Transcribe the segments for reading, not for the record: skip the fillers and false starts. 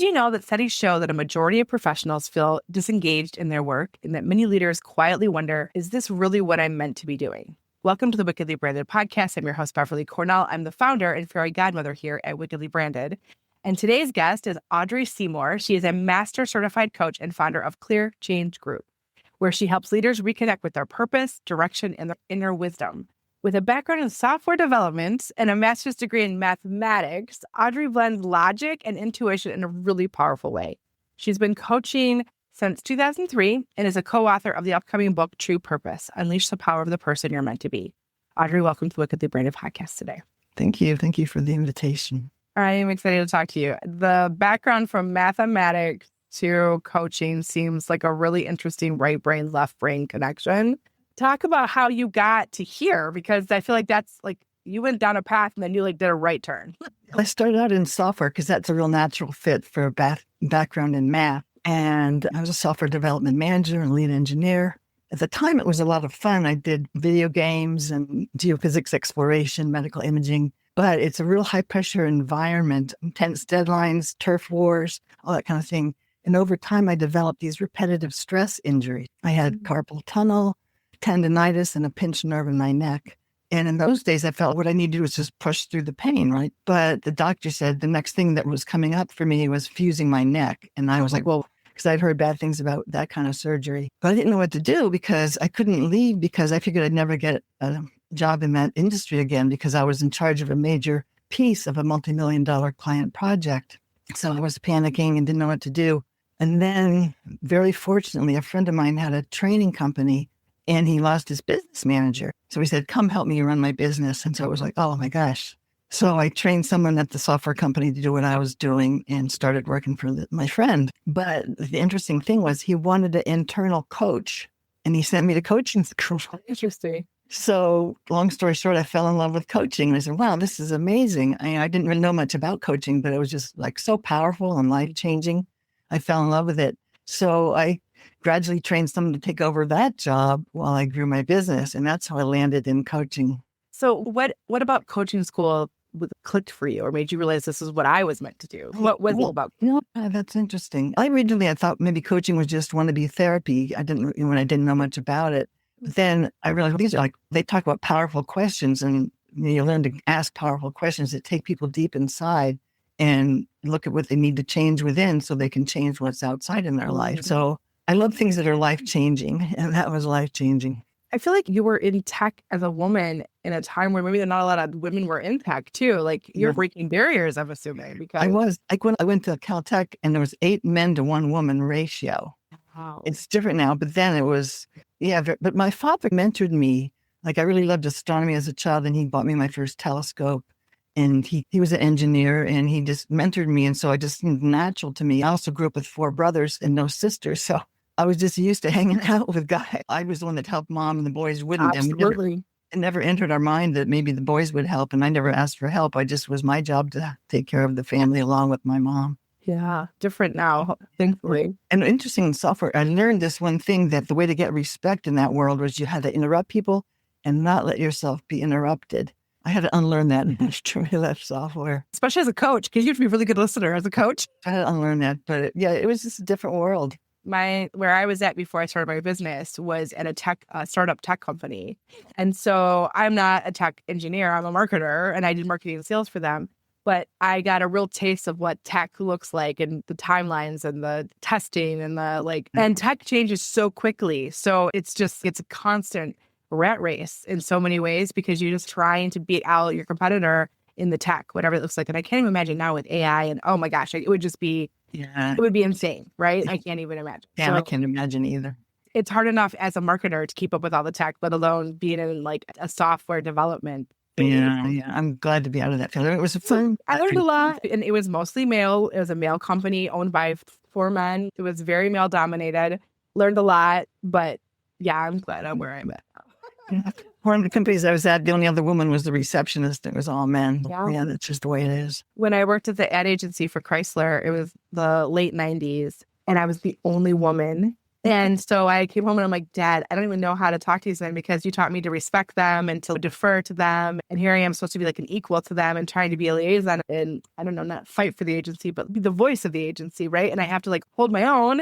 Did you know that studies show that a majority of professionals feel disengaged in their work and that many leaders quietly wonder, is this really what I'm meant to be doing? Welcome to the Wickedly Branded podcast. I'm your host, Beverly Cornell. I'm the founder and fairy godmother here at Wickedly Branded. And today's guest is Audrey Seymour. She is a master certified coach and founder of Clear Change Group, where she helps leaders reconnect with their purpose, direction, and their inner wisdom. With a background in software development and a master's degree in mathematics, Audrey blends logic and intuition in a really powerful way. She's been coaching since 2003 and is a co-author of the upcoming book, True Purpose: Unleash the Power of the Person You're Meant to Be. Audrey, welcome to the Wickedly Branded podcast today. Thank you. Thank you for the invitation. I am excited to talk to you. The background from mathematics to coaching seems like a really interesting right brain, left brain connection. Talk about how you got to here, because I feel like that's like you went down a path and then you did a right turn. I started out in software because that's a real natural fit for a background in math. And I was a software development manager and lead engineer. At the time, it was a lot of fun. I did video games and geophysics exploration, medical imaging, but it's a real high pressure environment, intense deadlines, turf wars, all that kind of thing. And over time, I developed these repetitive stress injuries. I had carpal tunnel, tendonitis, and a pinched nerve in my neck. And in those days, I felt what I needed to do was just push through the pain, right? But the doctor said the next thing that was coming up for me was fusing my neck. And I was like, well, because I'd heard bad things about that kind of surgery. But I didn't know what to do because I couldn't leave because I figured I'd never get a job in that industry again because I was in charge of a major piece of a multi-million-dollar client project. So I was panicking and didn't know what to do. And then, very fortunately, a friend of mine had a training company and he lost his business manager. So he said, come help me run my business. And so it was like, oh my gosh. So I trained someone at the software company to do what I was doing and started working for my friend. But the interesting thing was he wanted an internal coach and he sent me to coaching school. Interesting. So long story short, I fell in love with coaching. And I said, wow, this is amazing. I didn't really know much about coaching, but it was just so powerful and life-changing. I fell in love with it. So I gradually trained someone to take over that job while I grew my business. And that's how I landed in coaching. So what about coaching school clicked for you or made you realize this is what I was meant to do? What was it about? That's interesting. Originally, I thought maybe coaching was just wannabe therapy. I didn't know much about it. But then I realized these are they talk about powerful questions and you learn to ask powerful questions that take people deep inside and look at what they need to change within so they can change what's outside in their life. So I love things that are life-changing, and that was life-changing. I feel like you were in tech as a woman in a time where maybe not a lot of women were in tech too. You're breaking barriers, I'm assuming. Because I was. When I went to Caltech and there was 8 men to 1 woman ratio. Wow. It's different now, but then it was, but my father mentored me. I really loved astronomy as a child, and he bought me my first telescope. And he was an engineer and he just mentored me. And so I just seemed natural to me. I also grew up with 4 brothers and no sisters. So I was just used to hanging out with guys. I was the one that helped mom and the boys wouldn't. Absolutely. It never entered our mind that maybe the boys would help. And I never asked for help. I just was my job to take care of the family along with my mom. Yeah. Different now, thankfully. And interesting in software, I learned this one thing that the way to get respect in that world was you had to interrupt people and not let yourself be interrupted. I had to unlearn that after I left software. Especially as a coach, because you have to be a really good listener as a coach. I had to unlearn that. But it was just a different world. Where I was at before I started my business was at a startup tech company. And so I'm not a tech engineer, I'm a marketer, and I did marketing and sales for them. But I got a real taste of what tech looks like and the timelines and the testing and and tech changes so quickly. So it's a constant rat race in so many ways because you're just trying to beat out your competitor in the tech, whatever it looks like. And I can't even imagine now with AI and oh my gosh, it would just be, it would be insane, right? I can't even imagine. Yeah, I can't imagine either. It's hard enough as a marketer to keep up with all the tech, let alone being in a software development. Yeah. I'm glad to be out of that field. It was fun. I learned a lot and it was mostly male. It was a male company owned by 4 men. It was very male dominated. Learned a lot, but yeah, I'm glad I'm where I'm at. One of the companies I was at, the only other woman was the receptionist. It was all men. Yeah, that's just the way it is. When I worked at the ad agency for Chrysler, it was the late 90s, and I was the only woman And so I came home and I'm like, Dad, I don't even know how to talk to these men because you taught me to respect them and to defer to them. And here I am supposed to be like an equal to them and trying to be a liaison and I don't know, not fight for the agency, but be the voice of the agency, right? And I have to like hold my own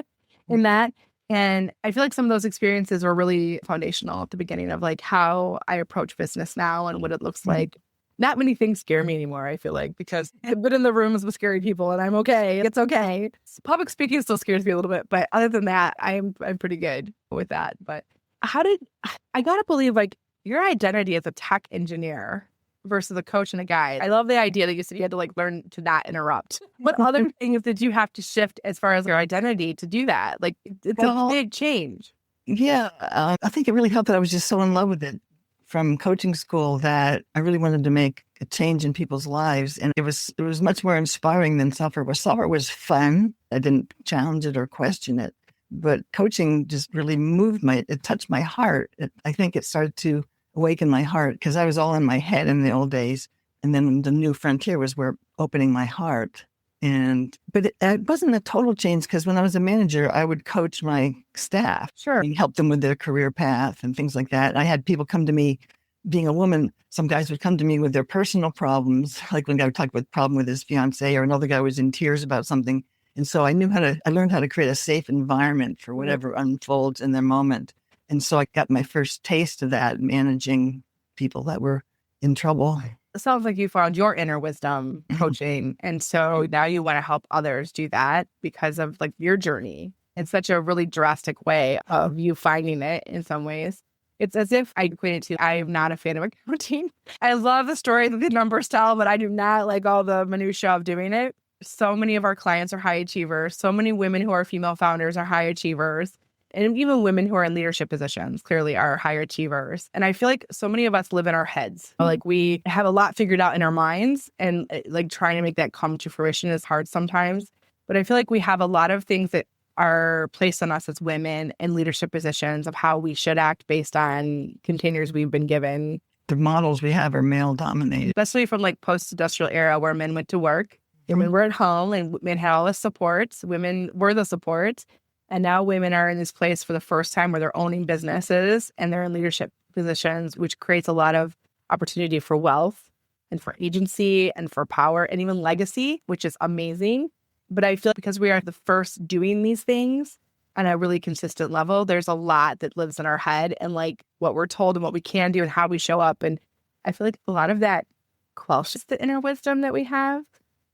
in that. And I feel like some of those experiences were really foundational at the beginning of like how I approach business now and what it looks like. Not many things scare me anymore, I feel like, because I've been in the rooms with scary people and I'm okay. It's okay. Public speaking still scares me a little bit, but other than that, I'm pretty good with that. But I gotta believe like your identity as a tech engineer versus a coach and a guide. I love the idea that you said you had to like learn to not interrupt. What other things did you have to shift as far as your identity to do that? Like it's a big change. Yeah, I think it really helped that I was just so in love with it from coaching school that I really wanted to make a change in people's lives. And it was much more inspiring than software was. Software was fun. I didn't challenge it or question it. But coaching just really it touched my heart. I think it started to awaken my heart because I was all in my head in the old days. And then the new frontier was where opening my heart. But it wasn't a total change because when I was a manager, I would coach my staff, Sure, and help them with their career path and things like that. I had people come to me, being a woman, some guys would come to me with their personal problems, like one guy would talk about a problem with his fiance, or another guy was in tears about something. And so I learned how to create a safe environment for whatever unfolds in their moment. And so I got my first taste of that, managing people that were in trouble. it sounds like you found your inner wisdom coaching. And so now you want to help others do that because of like your journey. It's such a really drastic way of you finding it in some ways. It's as if I equate it to, I'm not a fan of accounting. I love the story that the numbers tell, but I do not like all the minutia of doing it. So many of our clients are high achievers. So many women who are female founders are high achievers. And even women who are in leadership positions clearly are high achievers. And I feel like so many of us live in our heads. Like we have a lot figured out in our minds and like trying to make that come to fruition is hard sometimes. But I feel like we have a lot of things that are placed on us as women in leadership positions of how we should act based on containers we've been given. The models we have are male dominated. Especially from like post-industrial era where men went to work, women were at home and men had all the supports. Women were the supports. And now women are in this place for the first time where they're owning businesses and they're in leadership positions, which creates a lot of opportunity for wealth and for agency and for power and even legacy, which is amazing. But I feel like because we are the first doing these things on a really consistent level, there's a lot that lives in our head and like what we're told and what we can do and how we show up. And I feel like a lot of that quells the inner wisdom that we have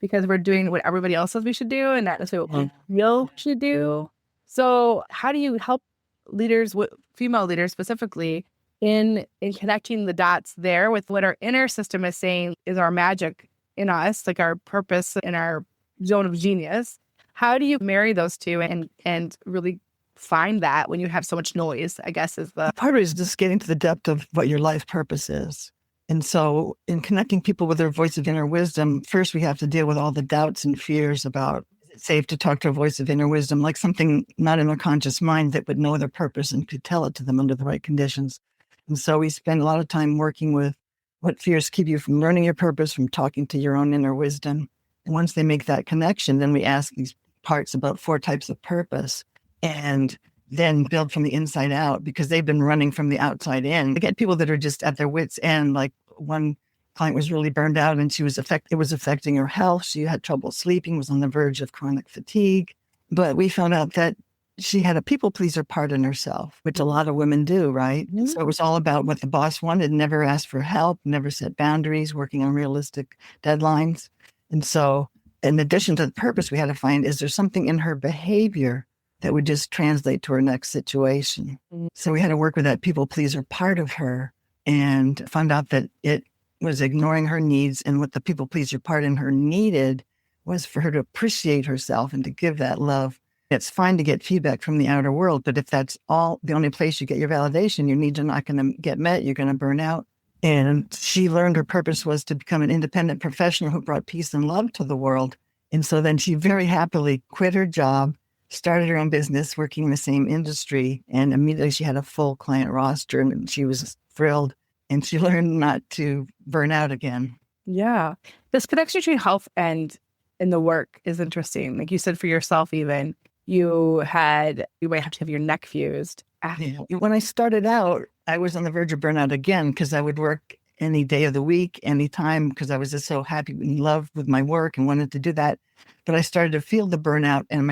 because we're doing what everybody else says we should do and not necessarily what we feel should do. So how do you help leaders, female leaders specifically, in connecting the dots there with what our inner system is saying is our magic in us, like our purpose in our zone of genius? How do you marry those two and really find that when you have so much noise, I guess is the... Part of it is just getting to the depth of what your life purpose is. And so in connecting people with their voice of inner wisdom, first we have to deal with all the doubts and fears about, is it safe to talk to a voice of inner wisdom, like something not in their conscious mind that would know their purpose and could tell it to them under the right conditions. And so we spend a lot of time working with what fears keep you from learning your purpose, from talking to your own inner wisdom. And once they make that connection, then we ask these parts about 4 types of purpose and then build from the inside out because they've been running from the outside in. I get people that are just at their wits' end. Like one client was really burned out and it was affecting her health. She had trouble sleeping, was on the verge of chronic fatigue. But we found out that she had a people pleaser part in herself, which a lot of women do, right? Mm-hmm. So it was all about what the boss wanted, never asked for help, never set boundaries, working on realistic deadlines. And so in addition to the purpose, we had to find, is there something in her behavior that would just translate to her next situation? Mm-hmm. So we had to work with that people pleaser part of her and found out that it was ignoring her needs. And what the people pleaser part in her needed was for her to appreciate herself and to give that love. It's fine to get feedback from the outer world, but if that's all the only place you get your validation, your needs are not going to get met. You're going to burn out. And she learned her purpose was to become an independent professional who brought peace and love to the world. And so then she very happily quit her job, started her own business, working in the same industry. And immediately she had a full client roster and she was thrilled. And she learned not to burn out again. Yeah. This connection between health and the work is interesting. Like you said, for yourself even, You might have to have your neck fused. Yeah. When I started out, I was on the verge of burnout again because I would work any day of the week, anytime, because I was just so happy and in love with my work and wanted to do that. But I started to feel the burnout and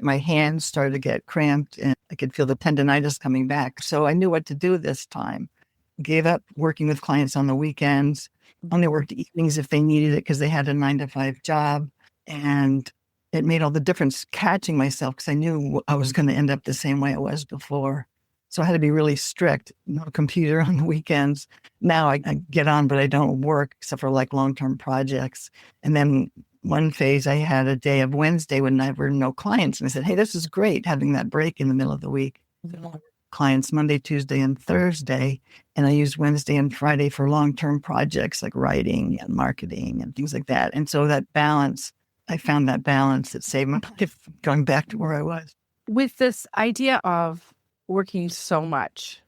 my hands started to get cramped and I could feel the tendonitis coming back. So I knew what to do this time. Gave up working with clients on the weekends, only worked evenings if they needed it because they had a 9-to-5 job. And it made all the difference catching myself because I knew I was going to end up the same way I was before. So I had to be really strict, no computer on the weekends. Now I get on, but I don't work except for like long-term projects. And then one phase, I had a day of Wednesday when there were no clients. And I said, hey, this is great having that break in the middle of the week. Clients Monday, Tuesday, and Thursday. And I used Wednesday and Friday for long-term projects like writing and marketing and things like that. And so that balance, I found that balance that saved my life going back to where I was. With this idea of working so much,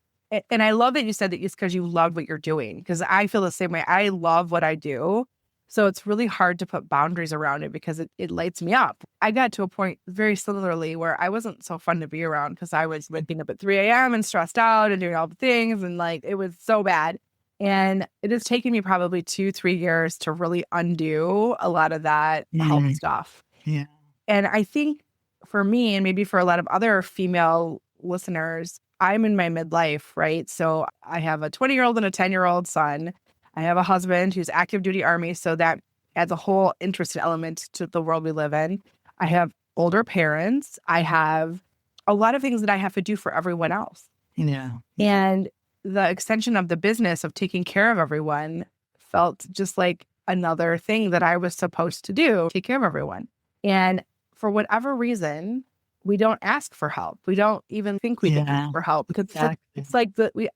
and I love that you said that it's because you love what you're doing, because I feel the same way. I love what I do. So it's really hard to put boundaries around it because it lights me up. I got to a point very similarly where I wasn't so fun to be around because I was waking up at 3 a.m. and stressed out and doing all the things. And like, it was so bad. And it has taken me probably 2-3 years to really undo a lot of that health stuff. Yeah. And I think for me, and maybe for a lot of other female listeners, I'm in my midlife, right? So I have a 20-year-old and a 10-year-old son. I have a husband who's active duty Army, so that adds a whole interesting element to the world we live in. I have older parents. I have a lot of things that I have to do for everyone else. Yeah. And the extension of the business of taking care of everyone felt just like another thing that I was supposed to do, take care of everyone. And for whatever reason, we don't ask for help. We don't even think we can ask for help because it's like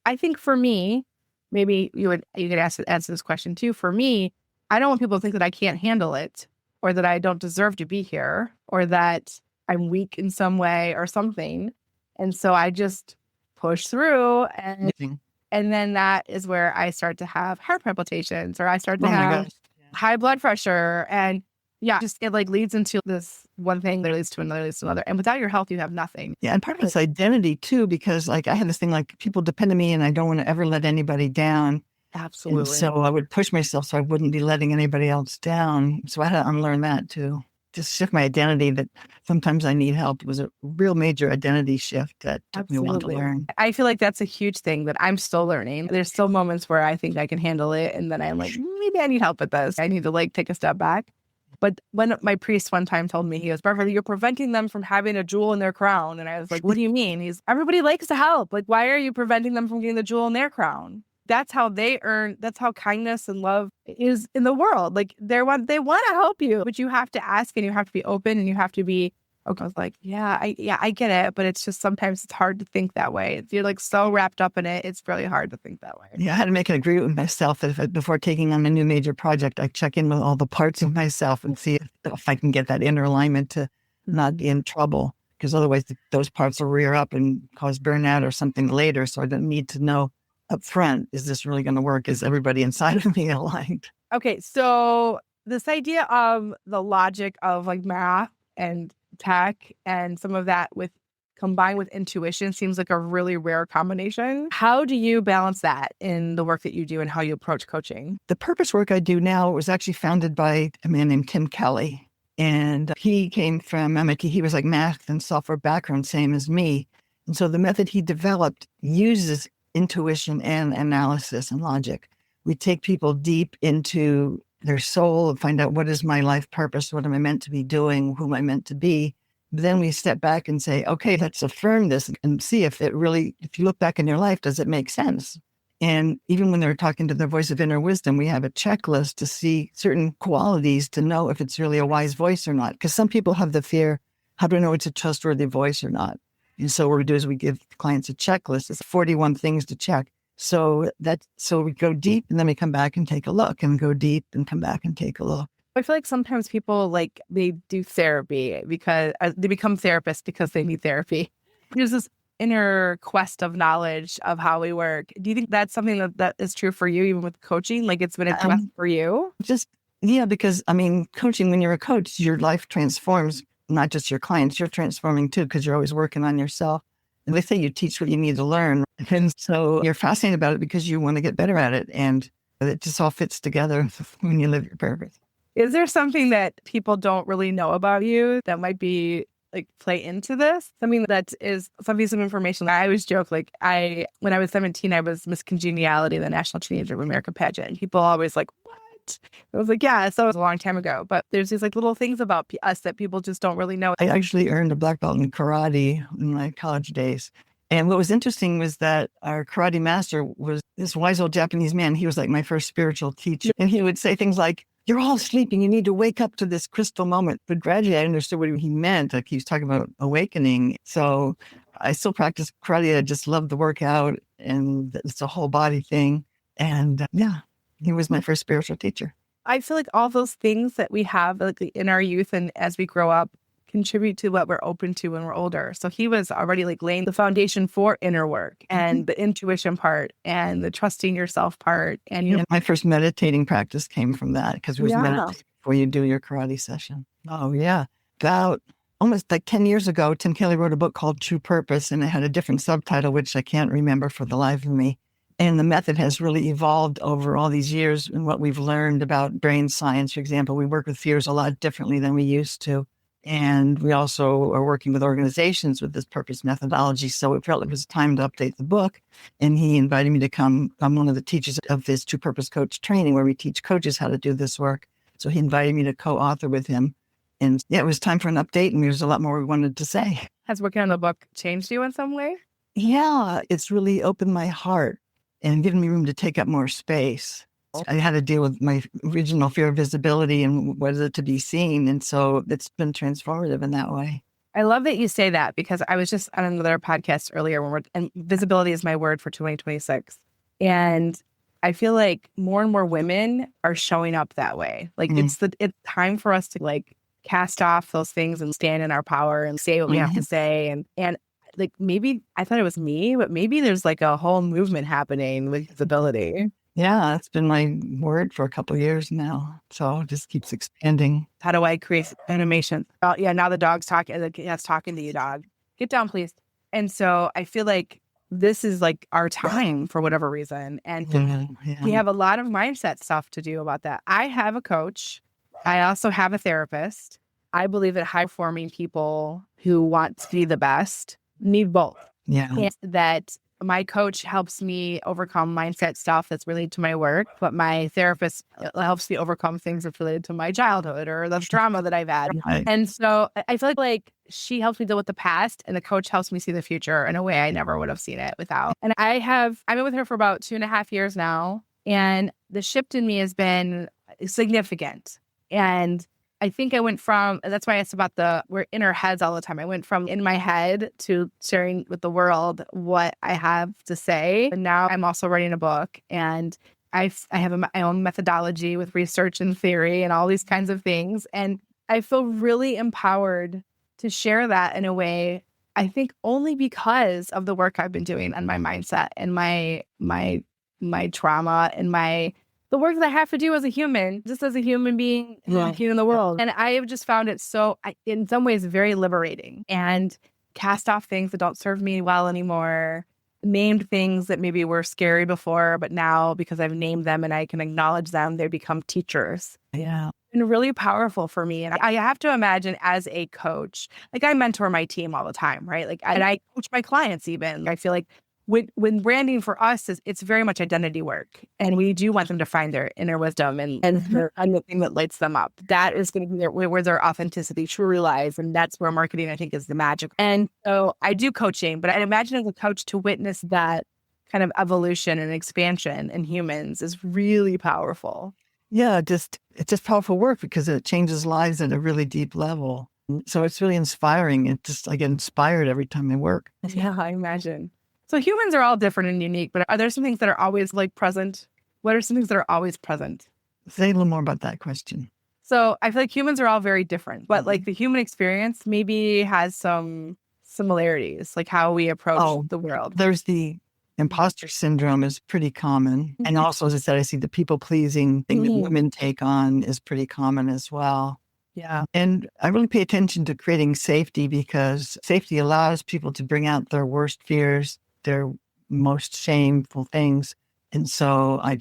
I think for me, maybe you could answer this question too. For me, I don't want people to think that I can't handle it or that I don't deserve to be here or that I'm weak in some way or something. And so I just push through and then that is where I start to have heart palpitations or I start to have high blood pressure and it like leads into this one thing that leads to another. And without your health, you have nothing. Yeah. And part of it's identity too, because like I had this thing like people depend on me and I don't want to ever let anybody down. Absolutely. And so I would push myself so I wouldn't be letting anybody else down. So I had to unlearn that too. Just shift my identity that sometimes I need help. It was a real major identity shift that took me a while to learn. I feel like that's a huge thing that I'm still learning. There's still moments where I think I can handle it. And then I'm like, maybe I need help with this. I need to like take a step back. But when my priest one time told me, he goes, Beverly, you're preventing them from having a jewel in their crown. And I was like, what do you mean? Everybody likes to help. Like, why are you preventing them from getting the jewel in their crown? That's how that's how kindness and love is in the world. Like they want to help you, but you have to ask and you have to be open and you have to be, okay. I was like, I get it. But it's just, sometimes it's hard to think that way. If you're like so wrapped up in it, it's really hard to think that way. Yeah. I had to make an agreement with myself that before taking on a new major project, I check in with all the parts of myself and see if I can get that inner alignment to not be in trouble. Because otherwise those parts will rear up and cause burnout or something later. So I don't need to know up front, is this really going to work? Is everybody inside of me aligned? Okay. So this idea of the logic of like math and tech and some of that combined with intuition seems like a really rare combination. How do you balance that in the work that you do and how you approach coaching? The purpose work I do now was actually founded by a man named Tim Kelly. And he came from MIT. He was like math and software background, same as me. And so the method he developed uses intuition and analysis and logic. We take people deep into their soul and find out what is my life purpose, what am I meant to be doing, who am I meant to be. But then we step back and say, okay, let's affirm this and see if you look back in your life, does it make sense? And even when they're talking to the voice of inner wisdom, we have a checklist to see certain qualities to know if it's really a wise voice or not. Because some people have the fear, how do I know it's a trustworthy voice or not? And so what we do is we give clients a checklist. It's 41 things to check. So we go deep and then we come back and take a look and go deep and come back and take a look. I feel like sometimes people they do therapy because they become therapists because they need therapy. There's this inner quest of knowledge of how we work. Do you think that's something that is true for you, even with coaching? Like it's been a quest for you? Because coaching, when you're a coach, your life transforms not just your clients, you're transforming too, because you're always working on yourself. And they say you teach what you need to learn. And so you're fascinated about it because you want to get better at it. And it just all fits together when you live your purpose. Is there something that people don't really know about you that might be like play into this? Something that is some piece of information. I always joke, like when I was 17, I was Miss Congeniality, the National Teenager of America pageant. And people always like, what? I was like, yeah, so it was a long time ago. But there's these like little things about us that people just don't really know. I actually earned a black belt in karate in my college days. And what was interesting was that our karate master was this wise old Japanese man. He was like my first spiritual teacher. And he would say things like, you're all sleeping. You need to wake up to this crystal moment. But gradually I understood what he meant. Like he was talking about awakening. So I still practice karate. I just love the workout and it's a whole body thing. And he was my first spiritual teacher. I feel like all those things that we have like in our youth and as we grow up contribute to what we're open to when we're older. So he was already like laying the foundation for inner work and the intuition part and the trusting yourself part. And my first meditating practice came from that because it was meditating before you do your karate session. Oh yeah. About almost like 10 years ago, Tim Kelly wrote a book called True Purpose, and it had a different subtitle, which I can't remember for the life of me. And the method has really evolved over all these years and what we've learned about brain science. For example, we work with fears a lot differently than we used to. And we also are working with organizations with this purpose methodology. So it felt it was time to update the book. And he invited me to come. I'm one of the teachers of this True Purpose Coach training where we teach coaches how to do this work. So he invited me to co-author with him. And it was time for an update. And there's a lot more we wanted to say. Has working on the book changed you in some way? Yeah, it's really opened my heart and given me room to take up more space. I had to deal with my original fear of visibility and what is it to be seen. And so it's been transformative in that way. I love that you say that because I was just on another podcast earlier and visibility is my word for 2026. And I feel like more and more women are showing up that way. Like it's time for us to like cast off those things and stand in our power and say what we have to say. And like maybe I thought it was me, but maybe there's like a whole movement happening with visibility. Yeah, it's been my word for a couple of years now. So it just keeps expanding. How do I create animation? Oh, yeah, now the dog's talking. Yes, talking to you, dog. Get down, please. And so I feel like this is like our time for whatever reason. And we have a lot of mindset stuff to do about that. I have a coach. I also have a therapist. I believe that high-performing people who want to be the best need both. Yeah. And that my coach helps me overcome mindset stuff that's related to my work, but my therapist helps me overcome things that's related to my childhood or the trauma that I've had. Right. And so I feel like she helps me deal with the past and the coach helps me see the future in a way I never would have seen it without. And I've been with her for about 2.5 years now. And the shift in me has been significant. And I think I went from, that's why I asked about we're in our heads all the time. I went from in my head to sharing with the world what I have to say. And now I'm also writing a book and I have my own methodology with research and theory and all these kinds of things. And I feel really empowered to share that in a way, I think only because of the work I've been doing on my mindset and my trauma and the work that I have to do as a human, just as a human being here in the world. And I have just found it in some ways, very liberating and cast off things that don't serve me well anymore, named things that maybe were scary before, but now because I've named them and I can acknowledge them, they become teachers. Yeah. And really powerful for me. And I have to imagine as a coach, like I mentor my team all the time, right? Like, and I coach my clients even. I feel like when branding for us it's very much identity work, and we do want them to find their inner wisdom and the thing that lights them up. That is going to be where their authenticity truly lies, and that's where marketing I think is the magic. And so I do coaching, but I imagine as a coach to witness that kind of evolution and expansion in humans is really powerful. Yeah, it's just powerful work because it changes lives at a really deep level. So it's really inspiring. I get inspired every time I work. Yeah, I imagine. So humans are all different and unique, but are there some things that are always like present? What are some things that are always present? Say a little more about that question. So I feel like humans are all very different, but like the human experience maybe has some similarities, like how we approach the world. There's the imposter syndrome is pretty common. And also, as I said, I see the people pleasing thing that women take on is pretty common as well. Yeah. And I really pay attention to creating safety because safety allows people to bring out their worst fears, their most shameful things. And so I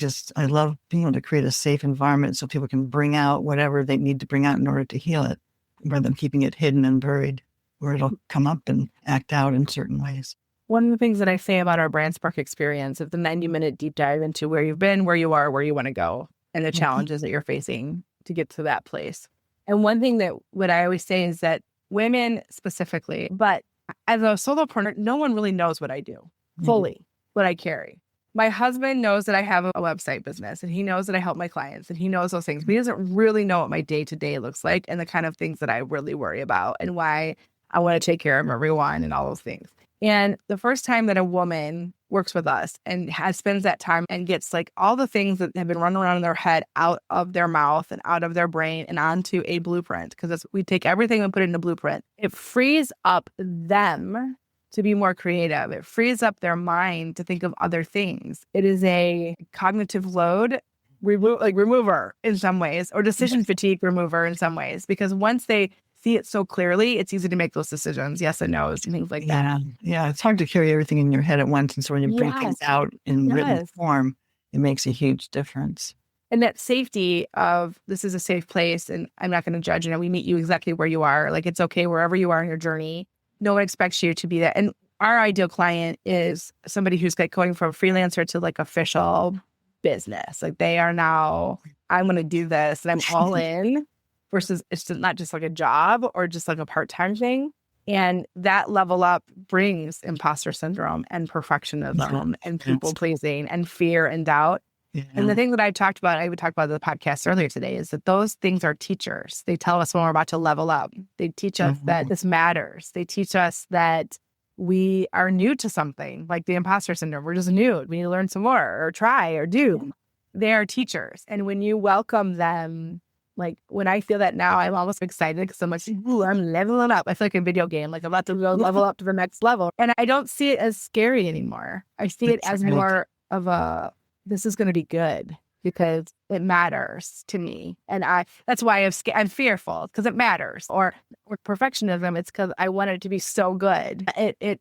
love being able to create a safe environment so people can bring out whatever they need to bring out in order to heal it, rather than keeping it hidden and buried, where it'll come up and act out in certain ways. One of the things that I say about our Brand Spark experience is the 90-minute deep dive into where you've been, where you are, where you want to go, and the challenges that you're facing to get to that place. And one thing that what I always say is that women specifically, but as a solopreneur, no one really knows what I do fully, what I carry. My husband knows that I have a website business, and he knows that I help my clients, and he knows those things, but he doesn't really know what my day-to-day looks like and the kind of things that I really worry about and why I want to take care of everyone and all those things. And the first time that a woman works with us and spends that time and gets like all the things that have been running around in their head out of their mouth and out of their brain and onto a blueprint, because we take everything and put it in a blueprint, it frees up them to be more creative. It frees up their mind to think of other things. It is a cognitive load remover in some ways, or decision fatigue remover in some ways, because once they see it so clearly, it's easy to make those decisions, yes and no's and things like that. Yeah. It's hard to carry everything in your head at once. And so when you bring things out in written form, it makes a huge difference. And that safety of, this is a safe place and I'm not going to judge. We meet you exactly where you are. Like, it's okay wherever you are in your journey. No one expects you to be that. And our ideal client is somebody who's like going from freelancer to like official business. Like, they are now, I'm going to do this and I'm all in. Versus it's not just like a job or just like a part-time thing. And that level up brings imposter syndrome and perfectionism and people pleasing and fear and doubt. Yeah. And the thing that I would talk about in the podcast earlier today, is that those things are teachers. They tell us when we're about to level up. They teach us that this matters. They teach us that we are new to something, like the imposter syndrome. We're just new. We need to learn some more or try or do. They are teachers. And when you welcome them, like when I feel that now, I'm almost excited because I'm like, ooh, I'm leveling up. I feel like a video game, like I'm about to go level up to the next level. And I don't see it as scary anymore. I see it as more of a, this is going to be good because it matters to me. And that's why I'm fearful, because it matters. Or with perfectionism, it's because I want it to be so good.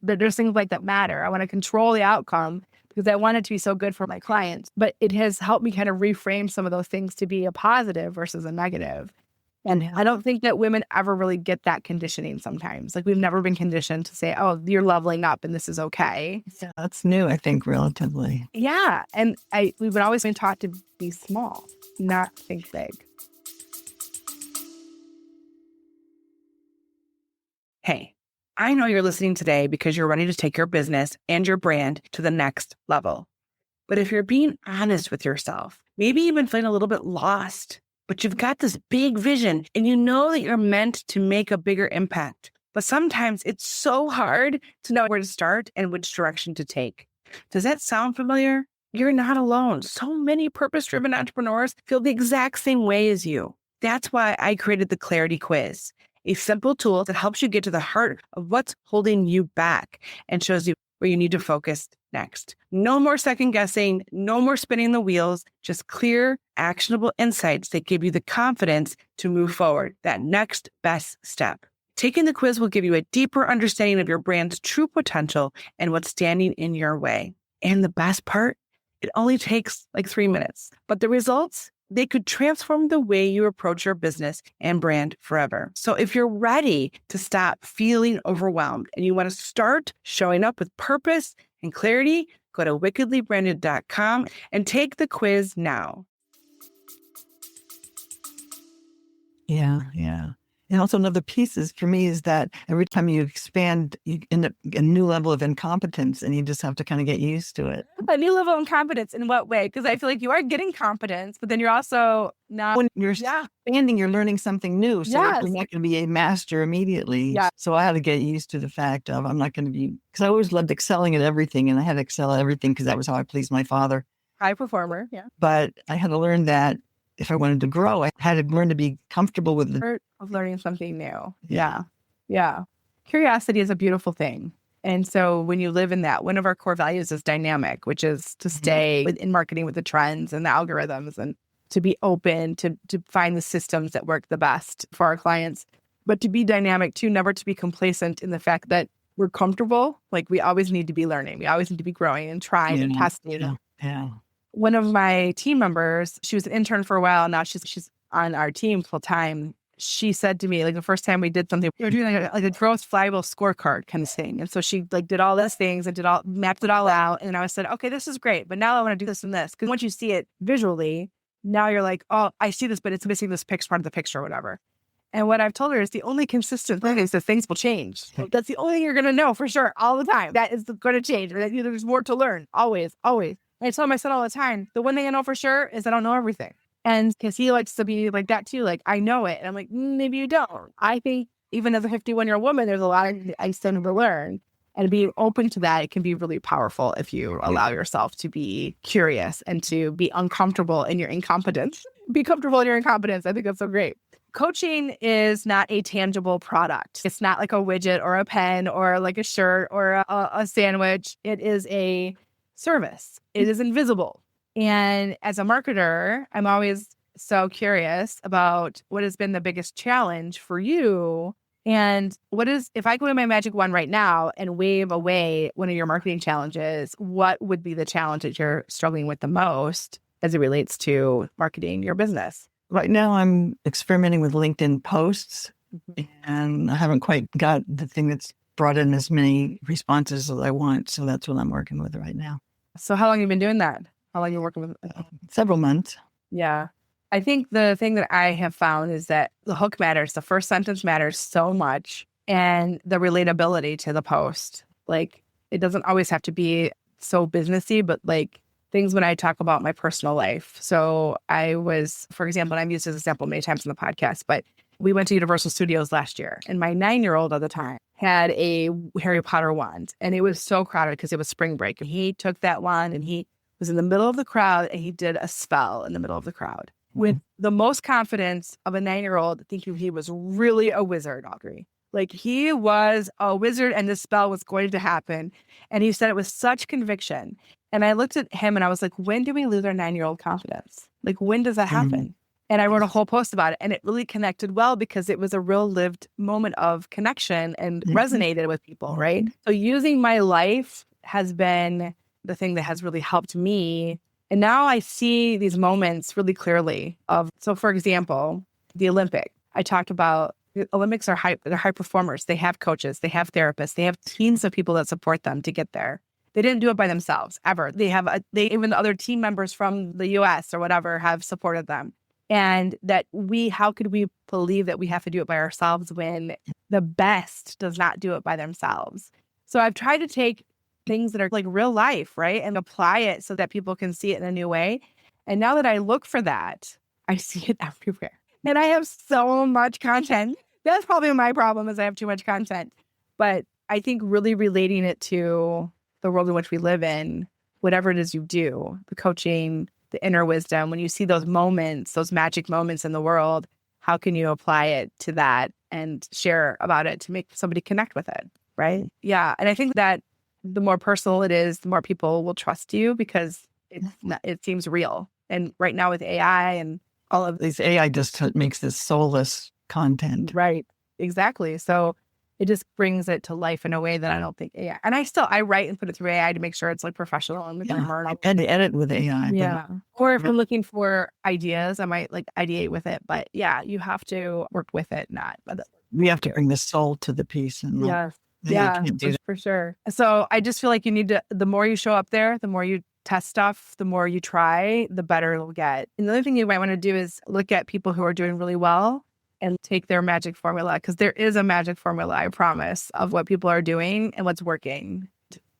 There's things like that matter. I want to control the outcome because I want it to be so good for my clients. But it has helped me kind of reframe some of those things to be a positive versus a negative. And I don't think that women ever really get that conditioning sometimes. Like, we've never been conditioned to say, oh, you're leveling up and this is okay. Yeah, that's new, I think, relatively. Yeah. And we've always been taught to be small, not think big. Hey, I know you're listening today because you're ready to take your business and your brand to the next level. But if you're being honest with yourself, maybe even feeling a little bit lost, but you've got this big vision and you know that you're meant to make a bigger impact. But sometimes it's so hard to know where to start and which direction to take. Does that sound familiar? You're not alone. So many purpose-driven entrepreneurs feel the exact same way as you. That's why I created the Clarity Quiz, a simple tool that helps you get to the heart of what's holding you back and shows you where you need to focus next. No more second guessing, no more spinning the wheels, just clear, actionable insights that give you the confidence to move forward, that next best step. Taking the quiz will give you a deeper understanding of your brand's true potential and what's standing in your way. And the best part, it only takes like 3 minutes, but the results, they could transform the way you approach your business and brand forever. So if you're ready to stop feeling overwhelmed and you want to start showing up with purpose and clarity, go to wickedlybranded.com and take the quiz now. Yeah. And also another piece for me is that every time you expand, you end up a new level of incompetence and you just have to kind of get used to it. A new level of incompetence in what way? Because I feel like you are getting competence, but then you're also not. When you're expanding, you're learning something new. So you're not going to be a master immediately. Yeah. So I had to get used to the fact of I'm not going to be, because I always loved excelling at everything and I had to excel at everything because that was how I pleased my father. High performer, yeah. But I had to learn that if I wanted to grow, I had to learn to be comfortable with the art of learning something new. Yeah. Curiosity is a beautiful thing. And so when you live in that, one of our core values is dynamic, which is to stay in marketing with the trends and the algorithms. And to be open, to find the systems that work the best for our clients, but to be dynamic too, never to be complacent in the fact that we're comfortable. Like we always need to be learning. We always need to be growing and trying and testing. Yeah. One of my team members, she was an intern for a while. Now she's on our team full time. She said to me, like the first time we did something, we were doing like a growth flywheel scorecard kind of thing. And so she like did all those things and mapped it all out. And I said, okay, this is great. But now I want to do this and this. Because once you see it visually, now you're like, oh, I see this, but it's missing this part of the picture or whatever. And what I've told her is the only consistent thing is that things will change. That's the only thing you're going to know for sure all the time. That is going to change. There's more to learn. Always, always. I tell my son all the time, the one thing I know for sure is I don't know everything. And because he likes to be like that too. Like, I know it. And I'm like, maybe you don't. I think even as a 51-year-old woman, there's a lot I still need to learn. And being open to that, it can be really powerful if you allow yourself to be curious and to be uncomfortable in your incompetence. Be comfortable in your incompetence. I think that's so great. Coaching is not a tangible product. It's not like a widget or a pen or like a shirt or a sandwich. It is a service. It is invisible. And as a marketer, I'm always so curious about what has been the biggest challenge for you. And if I go to my magic wand right now and wave away one of your marketing challenges, what would be the challenge that you're struggling with the most as it relates to marketing your business? Right now, I'm experimenting with LinkedIn posts, and I haven't quite got the thing that's brought in as many responses as I want. So that's what I'm working with right now. So how long have you been doing that? How long have you been working with it? Several months. Yeah. I think the thing that I have found is that the hook matters. The first sentence matters so much, and the relatability to the post. Like, it doesn't always have to be so businessy, but like things when I talk about my personal life. So I was, for example, and I've used this example many times in the podcast, but we went to Universal Studios last year, and my 9-year-old at the time had a Harry Potter wand, and it was so crowded because it was spring break. And he took that wand and he was in the middle of the crowd and he did a spell in the middle of the crowd with the most confidence of a 9-year-old thinking he was really a wizard, Audrey. Like he was a wizard and this spell was going to happen. And he said it with such conviction. And I looked at him and I was like, when do we lose our 9-year-old confidence? Like, when does that happen? And I wrote a whole post about it, and it really connected well because it was a real lived moment of connection and resonated with people, right? So using my life has been the thing that has really helped me. And now I see these moments really clearly so for example, the Olympic, I talked about the Olympics they're high performers. They have coaches, they have therapists, they have teams of people that support them to get there. They didn't do it by themselves ever. Even the other team members from the US or whatever have supported them. And that how could we believe that we have to do it by ourselves when the best does not do it by themselves? So I've tried to take things that are like real life, right? And apply it so that people can see it in a new way. And now that I look for that, I see it everywhere. And I have so much content. That's probably my problem is I have too much content. But I think really relating it to the world in which we live in, whatever it is you do, the coaching, the inner wisdom, when you see those moments, those magic moments in the world, how can you apply it to that and share about it to make somebody connect with it, right? Yeah. And I think that the more personal it is, the more people will trust you because it seems real. And right now with AI and all of these AI just makes this soulless content. Right. Exactly. So it just brings it to life in a way that I don't think AI. And I write and put it through AI to make sure it's like professional and grammar. I had to edit with AI. Yeah. Or if I'm looking for ideas, I might like ideate with it. But yeah, you have to work with it, we have to bring the soul to the piece. And yeah, for sure. So I just feel like you need to, the more you show up there, the more you test stuff, the more you try, the better it'll get. And the other thing you might want to do is look at people who are doing really well and take their magic formula, because there is a magic formula, I promise, of what people are doing and what's working.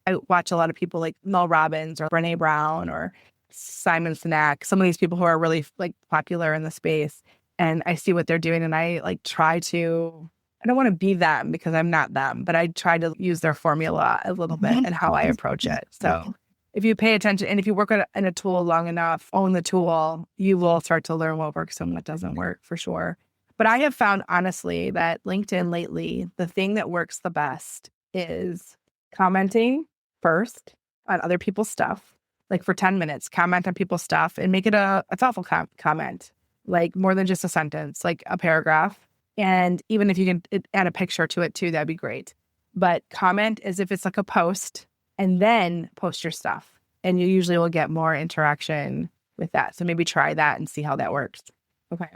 I watch a lot of people like Mel Robbins or Brené Brown or Simon Sinek, some of these people who are really like popular in the space, and I see what they're doing and I like try to, I don't want to be them because I'm not them, but I try to use their formula a little bit and how I approach it. So if you pay attention and if you work in a tool long enough, own the tool, you will start to learn what works and what doesn't work for sure. But I have found, honestly, that LinkedIn lately, the thing that works the best is commenting first on other people's stuff, like for 10 minutes, comment on people's stuff and make it a thoughtful comment, like more than just a sentence, like a paragraph. And even if you can add a picture to it too, that'd be great. But comment as if it's like a post and then post your stuff. And you usually will get more interaction with that. So maybe try that and see how that works. Okay.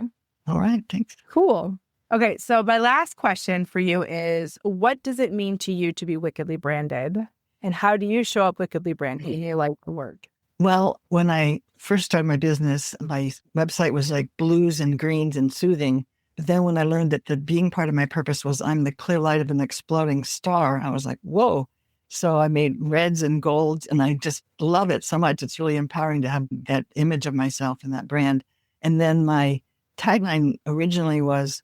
All right. Thanks. Cool. Okay. So my last question for you is, what does it mean to you to be wickedly branded? And how do you show up wickedly branded in your life and work? Well, when I first started my business, my website was like blues and greens and soothing. But then when I learned that the being part of my purpose was I'm the clear light of an exploding star, I was like, whoa. So I made reds and golds, and I just love it so much. It's really empowering to have that image of myself and that brand. And then my tagline originally was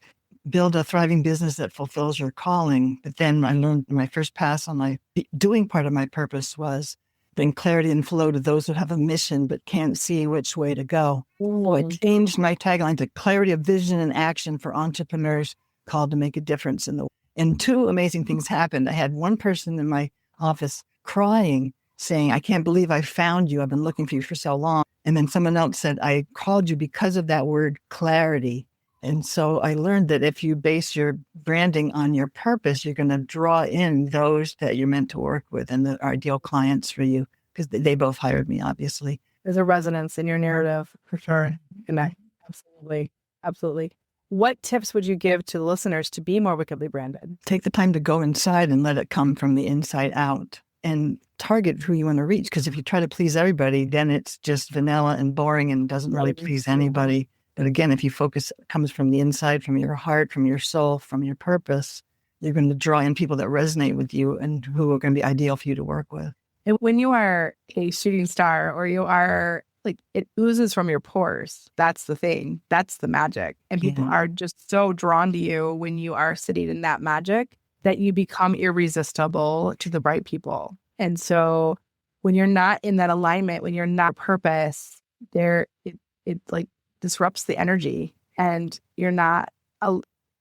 build a thriving business that fulfills your calling. But then I learned my first pass on my doing part of my purpose was bring clarity and flow to those who have a mission but can't see which way to go. So I changed my tagline to clarity of vision and action for entrepreneurs called to make a difference in the world. And two amazing things happened. I had one person in my office crying, saying, I can't believe I found you. I've been looking for you for so long. And then someone else said, I called you because of that word clarity. And so I learned that if you base your branding on your purpose, you're going to draw in those that you're meant to work with and the ideal clients for you, because they both hired me, obviously. There's a resonance in your narrative for sure. And absolutely. Absolutely. What tips would you give to the listeners to be more wickedly branded? Take the time to go inside and let it come from the inside out and target who you want to reach. Because if you try to please everybody, then it's just vanilla and boring and doesn't really please anybody. But again, if you focus, it comes from the inside, from your heart, from your soul, from your purpose, you're going to draw in people that resonate with you and who are going to be ideal for you to work with. And when you are a shooting star or you are like, it oozes from your pores. That's the thing. That's the magic. And people are just so drawn to you when you are sitting in that magic that you become irresistible to the right people. And so when you're not in that alignment, when you're not purpose, it like disrupts the energy and you're not, I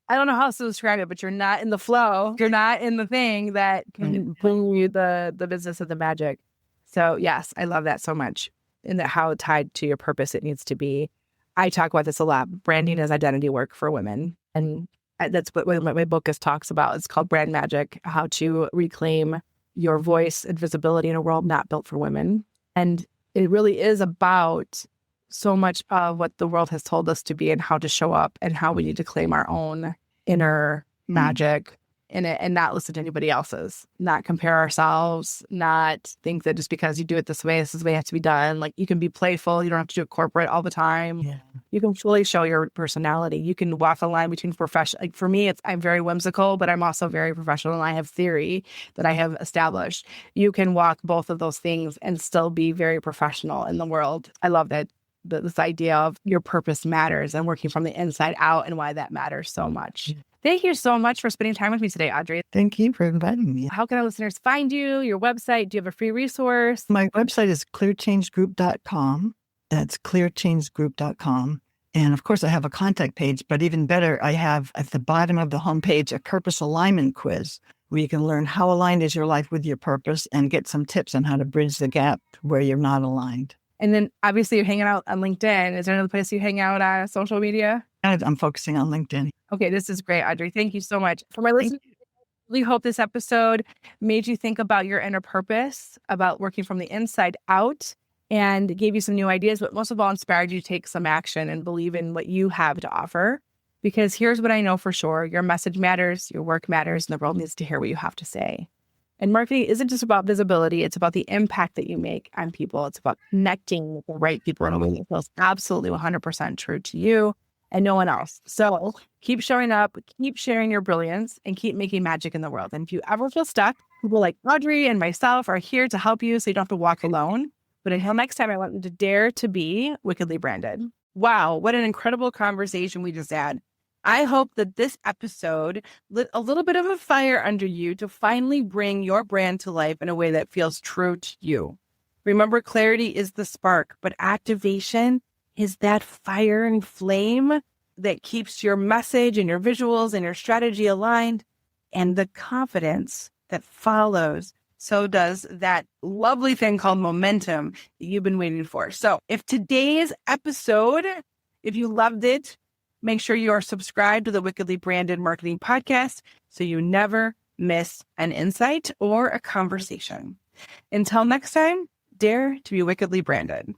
don't know how else to describe it, but you're not in the flow. You're not in the thing that can bring you the business of the magic. So yes, I love that so much. And that how tied to your purpose it needs to be. I talk about this a lot. Branding is identity work for women. And that's what my book talks about. It's called Brand Magic, how to reclaim your voice and visibility in a world not built for women. And it really is about so much of what the world has told us to be and how to show up and how we need to claim our own inner magic in it and not listen to anybody else's, not compare ourselves, not think that just because you do it this is the way it has to be done. Like you can be playful. You don't have to do it corporate all the time. Yeah. You can fully show your personality. You can walk the line between professional. Like for me, I'm very whimsical, but I'm also very professional and I have theory that I have established. You can walk both of those things and still be very professional in the world. I love that. This idea of your purpose matters and working from the inside out and why that matters so much. Thank you so much for spending time with me today, Audrey. Thank you for inviting me. How can our listeners find you, your website? Do you have a free resource? My website is clearchangegroup.com. That's clearchangegroup.com. And of course, I have a contact page, but even better, I have at the bottom of the homepage a purpose alignment quiz where you can learn how aligned is your life with your purpose and get some tips on how to bridge the gap where you're not aligned. And then obviously you're hanging out on LinkedIn. Is there another place you hang out on social media? I'm focusing on LinkedIn. Okay, this is great, Audrey. Thank you so much. For my listeners, I really hope this episode made you think about your inner purpose, about working from the inside out, and gave you some new ideas, but most of all, inspired you to take some action and believe in what you have to offer. Because here's what I know for sure. Your message matters, your work matters, and the world needs to hear what you have to say. And marketing isn't just about visibility. It's about the impact that you make on people. It's about connecting with the right people in a way that feels absolutely 100% true to you and no one else. So keep showing up, keep sharing your brilliance, and keep making magic in the world. And if you ever feel stuck, people like Audrey and myself are here to help you so you don't have to walk alone. But until next time, I want you to dare to be wickedly branded. Wow, what an incredible conversation we just had. I hope that this episode lit a little bit of a fire under you to finally bring your brand to life in a way that feels true to you. Remember, clarity is the spark, but activation is that fire and flame that keeps your message and your visuals and your strategy aligned, and the confidence that follows so does that lovely thing called momentum that you've been waiting for. So if today's episode, if you loved it, make sure you are subscribed to the Wickedly Branded Marketing Podcast so you never miss an insight or a conversation. Until next time, dare to be wickedly branded.